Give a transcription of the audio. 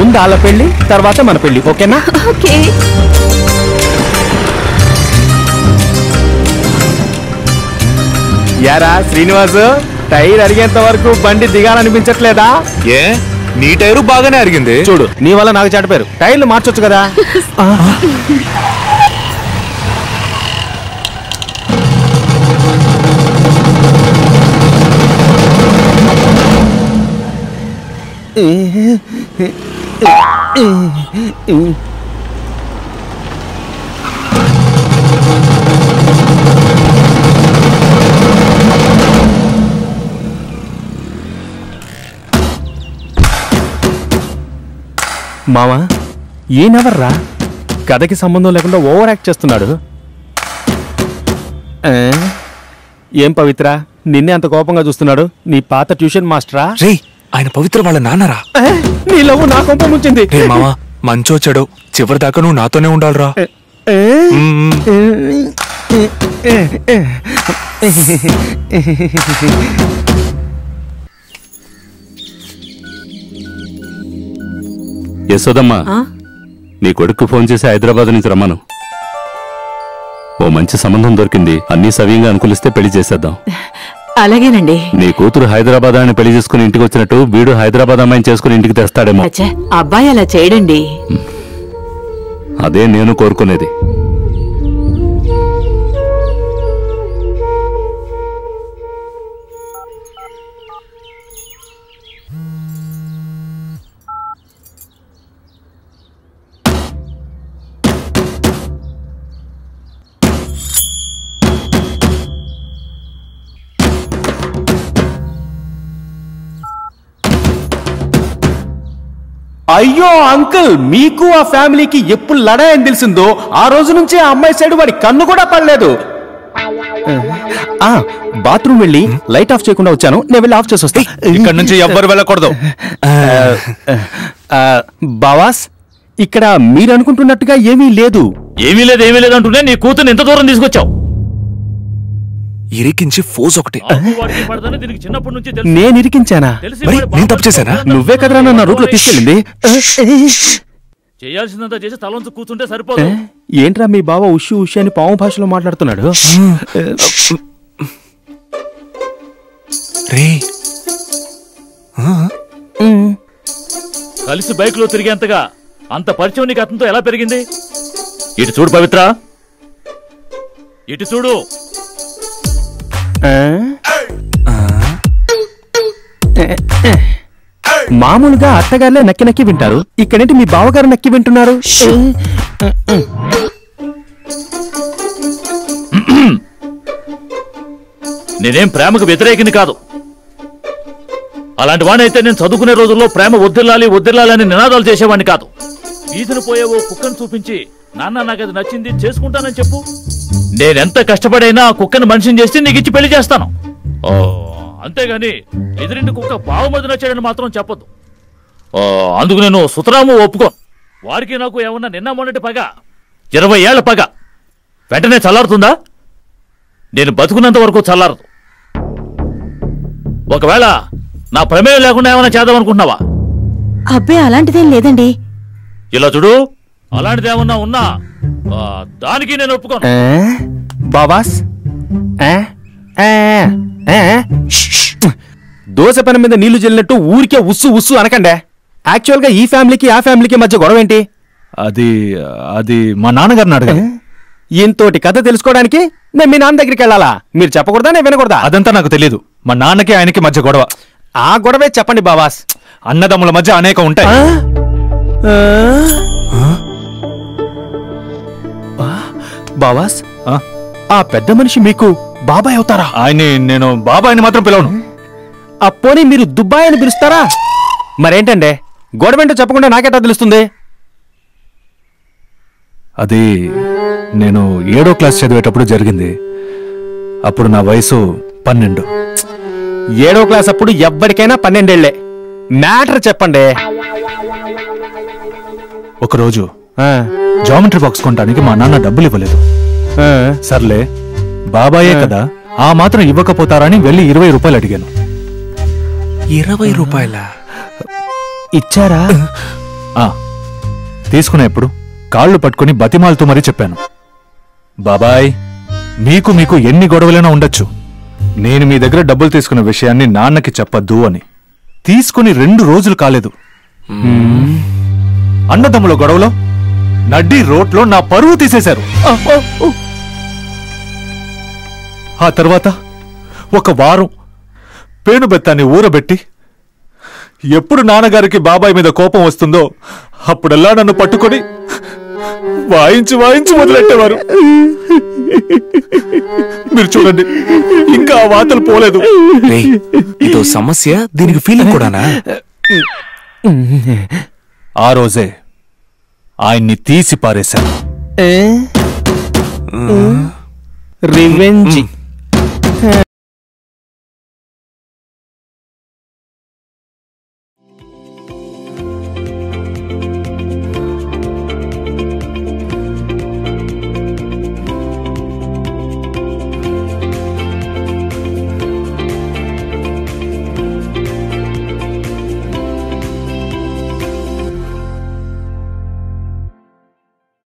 ముందు వాళ్ళ పెళ్లి, తర్వాత మన పెళ్లి. ఓకేనా? ఓకే. యారా శ్రీనివాసు, టైర్ అరిగేంత వరకు బండి దిగాలనిపించట్లేదా? ఏ, నీ టైరు బాగానే అరిగింది. చూడు, నీ వల్ల నాకు చెడ్డ టైర్లు మార్చొచ్చు కదా. మావా, ఈయనెవర్రా? కథకి సంబంధం లేకుండా ఓవర్ యాక్ట్ చేస్తున్నాడు. ఏం పవిత్ర, నిన్నే అంత కోపంగా చూస్తున్నాడు? నీ పాత ట్యూషన్ మాస్టరా? రే, ఆయన పవిత్ర వాళ్ళ నాన్నరా. నీ లవ్ నా కొంప ముంచింది. మావా, మంచో చెడో చివరి దాకా నువ్వు నాతోనే ఉండాలిరా. యశోదమ్మా, నీ కొడుకు ఫోన్ చేసి హైదరాబాద్ నుంచి రమ్మను. ఓ మంచి సంబంధం దొరికింది, అన్ని సవ్యంగా అనుకూలిస్తే పెళ్లి చేసేద్దాం. అలాగేనండి. నీ కూతురు హైదరాబాద్ అని పెళ్లి చేసుకుని ఇంటికి వచ్చినట్టు వీడు హైదరాబాద్ అమ్మాయిని చేసుకుని ఇంటికి తెస్తాడేమో. అబ్బాయి అలా చేయడండి. అదే నేను కోరుకునేది. అయ్యో అంకుల్, మీకు ఆ ఫ్యామిలీకి ఎప్పుడు లడాయని తెలిసిందో ఆ రోజు నుంచి ఆ అమ్మాయి సైడ్ వాడి కన్ను కూడా పడలేదు. బాత్రూమ్ వెళ్ళి లైట్ ఆఫ్ చేయకుండా వచ్చాను, నేను వెళ్ళి ఆఫ్ చేసి వస్తా. ఇక్కడ నుంచి ఎవ్వరు వెళ్ళకూడదు. బావాస్, ఇక్కడ మీరు అనుకుంటున్నట్టుగా ఏమీ లేదు. ఏమీ లేదు అంటూనే నీ కూతురు ఎంత దూరం తీసుకొచ్చావు? ఇరికించి ఫోజ్ ఒకటి. నేను ఇరికించానా? నేను తప్పు చేశానా? నువ్వే కదరా నా రూట్ లో తీసుకెళ్ళింది. చేయాల్సిందంతా చేసి తలంచు కూర్చుంటే సరిపోదు. ఏంట్రా మీ బావ ఉషి ఉషి అని పాము భాషలో మాట్లాడుతున్నాడు? కలిసి బైక్ లో తిరిగేంతగా అంత పరిచయం నీకు అతనితో ఎలా పెరిగింది? ఇటు చూడు పవిత్ర, ఇటు చూడు. మామూలుగా అత్తగారులే నక్కి నక్కి వింటారు, ఇక్కడేంటి మీ బావగారు నక్కి వింటున్నారు? నేనేం ప్రేమకు వ్యతిరేకిని కాదు. అలాంటి వాడినైతే నేను చదువుకునే రోజుల్లో ప్రేమ వద్దిల్లాలి అని నినాదాలు చేసేవాడిని కాదు. వీధిని పోయే ఓ కుక్కను చూపించి, నాన్న నాకది నచ్చింది చేసుకుంటానని చెప్పు. నేనెంత కష్టపడైనా ఆ కుక్కను మనిషిని చేసి నీకు ఇచ్చి పెళ్లి చేస్తాను. అంతేగాని ఎదురింటి కుక్క బావమది నచ్చాడని మాత్రం చెప్పొద్దు. అందుకు నేను సుతరాము ఒప్పుకోను. వారికి నాకు ఏమన్నా నిన్న మొన్నటి పగ, 20 ఏళ్ల పగ వెంటనే చల్లారుతుందా? నేను బతుకున్నంత వరకు చల్లారదు. ఒకవేళ నా ప్రమేయం లేకుండా ఏమైనా చేద్దాం అనుకుంటున్నావా? అబ్బే, అలాంటిదేం లేదండి. ఇలా చూడు, అలాంటిదేమన్నా ఉన్నా దానికి నేను ఒప్పుకోను. బాబాస్, దోశ పని మీద నీళ్లు జల్లినట్టు ఊరికే ఉస్సు ఉస్సు అనకండే. యాక్చువల్ గా ఈ ఫ్యామిలీకి ఆ ఫ్యామిలీకి మధ్య గొడవ ఏంటి? అది మా నాన్నగారిని అడగాలి. ఇంతోటి కథ తెలుసుకోవడానికి నేను మీ నాన్న దగ్గరికి వెళ్ళాలా? మీరు చెప్పకూడదా, నేను వినకూడదా? అదంతా నాకు తెలీదు. మా నాన్నకి ఆయనకి మధ్య గొడవ. ఆ గొడవే చెప్పండి బాబాస్. అన్నదమ్ముల మధ్య అనేక ఉంటాయి. బాబాస్, ఆ పెద్ద మనిషి మీకు బాబాయ్ అవుతారా? ఆయన్ని నేను బాబాయ్ని మాత్రం పిలవను. పోనీ మీరు దుబ్బాయ్ అని పిలుస్తారా? మరేంటండే, గొడవేంటో చెప్పకుండా నాకెట్టా తెలుస్తుంది? అది నేను 7వ క్లాస్ చదివేటప్పుడు జరిగింది. అప్పుడు నా వయసు 12. 7వ క్లాస్ అప్పుడు ఎవ్వరికైనా 12 ఏళ్లే. మ్యాటర్ చెప్పండి. ఒకరోజు జామెట్రీ బాక్స్ కొనడానికి మా నాన్న డబ్బులు ఇవ్వలేదు. సర్లే, బాబాయే కదా, ఆ మాత్రం ఇవ్వకపోతారని వెళ్ళి 20 రూపాయలు అడిగాను. 20 రూపాయల ఇచ్చారా? ఆ, తీసుకునేప్పుడు కాళ్ళు పట్టుకుని బతిమాలుతూ మరీ చెప్పాను, బాబాయ్ మీకు మీకు ఎన్ని గొడవలైనా ఉండొచ్చు, నేను మీ దగ్గర డబ్బులు తీసుకున్న విషయాన్ని నాన్నకి చెప్పద్దు అని. తీసుకుని 2 రోజులు కాలేదు, అన్నదమ్ముల గొడవలో నడ్డి రోడ్లో నా పరువు తీసేశారు. ఆ తర్వాత 1 వారం పేనుబెత్తాన్ని ఊరబెట్టి ఎప్పుడు నాన్నగారికి బాబాయ్ మీద కోపం వస్తుందో అప్పుడల్లా నన్ను పట్టుకొని వాయించి వాయించి వదిలెట్టేవారు. మీరు చూడండి, ఇంకా ఆ వాతలు పోలేదు. ఇదో సమస్య, దీనికి ఫీలింగ్ కూడానా? ఆ రోజే ఆయన్ని తీసి పారేశాను. రివెంజ్